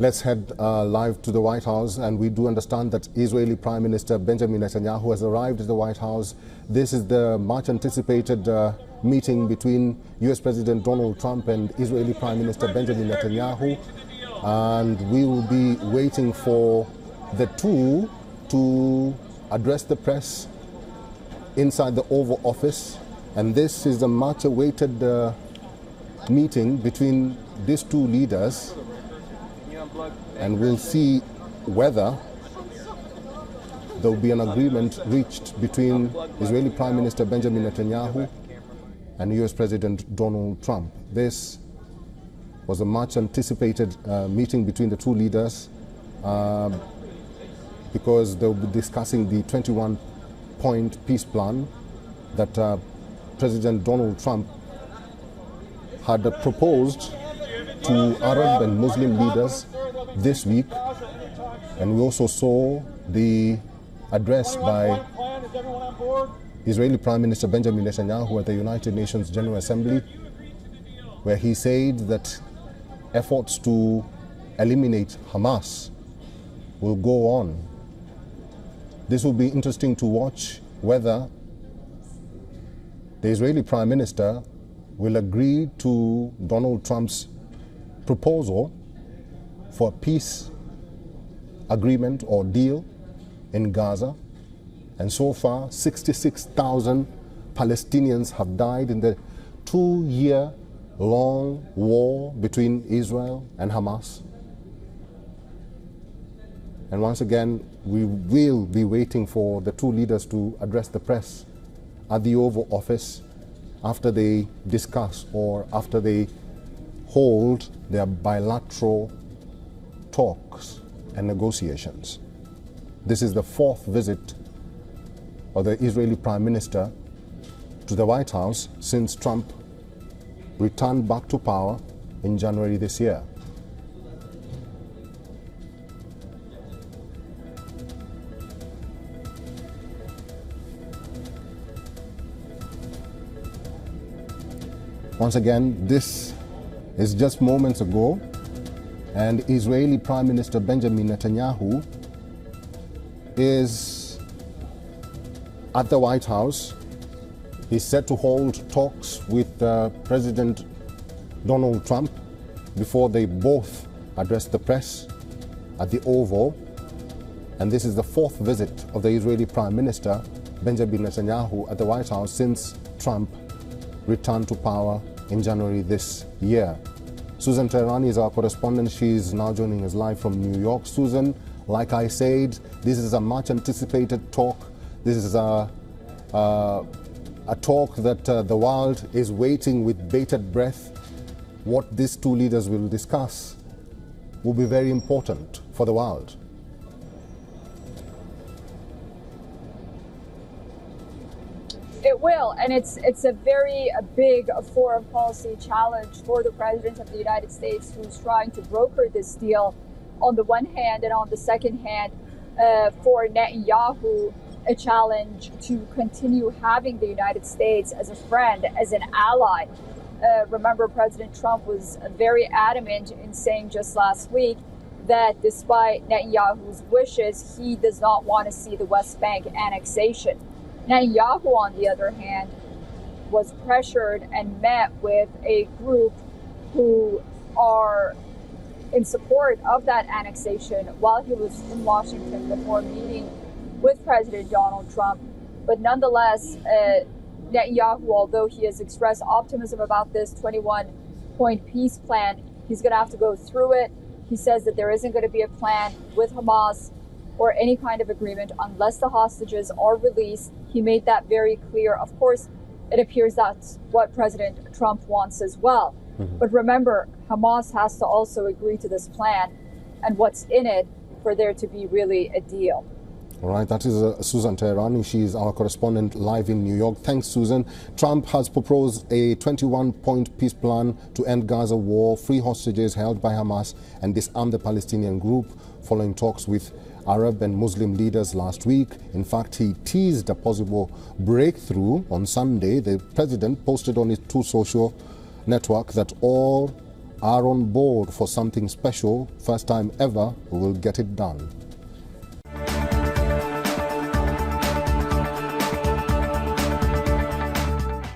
Let's head live to the White House, and we do understand that Israeli Prime Minister Benjamin Netanyahu has arrived at the White House. This is the much anticipated meeting between US President Donald Trump and Israeli Prime Minister Benjamin Netanyahu, and we will be waiting for the two to address the press inside the Oval Office. And this is a much awaited meeting between these two leaders, and we'll see whether there will be an agreement reached between Israeli Prime Minister Benjamin Netanyahu and US President Donald Trump. This was a much anticipated meeting between the two leaders because they'll be discussing the 21-point peace plan that President Donald Trump had proposed to Arab and Muslim leaders this week. And we also saw the address by Israeli Prime Minister Benjamin Netanyahu at the United Nations General Assembly, where he said that efforts to eliminate Hamas will go on. This will be interesting to watch whether the Israeli Prime Minister will agree to Donald Trump's proposal for a peace agreement or deal in Gaza. And so far, 66,000 Palestinians have died in the 2-year-long war between Israel and Hamas. And once again, we will be waiting for the two leaders to address the press at the Oval Office after they discuss or after they hold their bilateral talks and negotiations. This is the fourth visit of the Israeli Prime Minister to the White House since Trump returned back to power in January this year. Once again, this is just moments ago, and Israeli Prime Minister Benjamin Netanyahu is at the White House. He's set to hold talks with President Donald Trump before they both address the press at the Oval. And this is the fourth visit of the Israeli Prime Minister Benjamin Netanyahu at the White House since Trump returned to power in January this year. Susan Teherani is our correspondent. She is now joining us live from New York. Susan, like I said, this is a much anticipated talk. This is a talk that the world is waiting with bated breath. What these two leaders will discuss will be very important for the world. It will, and it's a very big foreign policy challenge for the President of the United States, who's trying to broker this deal on the one hand, and on the second hand, for Netanyahu, a challenge to continue having the United States as a friend, as an ally. Remember, President Trump was very adamant in saying just last week that despite Netanyahu's wishes, he does not want to see the West Bank annexation. Netanyahu, on the other hand, was pressured and met with a group who are in support of that annexation while he was in Washington before meeting with President Donald Trump. But nonetheless, Netanyahu, although he has expressed optimism about this 21-point peace plan, he's going to have to go through it. He says that there isn't going to be a plan with Hamas or any kind of agreement unless the hostages are released. He made that very clear. Of course, it appears that's what President Trump wants as well. But remember, Hamas has to also agree to this plan and what's in it for there to be really a deal. All right, that is Susan Teherani. She is our correspondent live in New York. Thanks, Susan. Trump has proposed a 21-point peace plan to end Gaza war, free hostages held by Hamas, and disarm the Palestinian group, following talks with Arab and Muslim leaders last week. In fact, he teased a possible breakthrough on Sunday. The president posted on his Truth Social network that all are on board for something special. First time ever, we will get it done.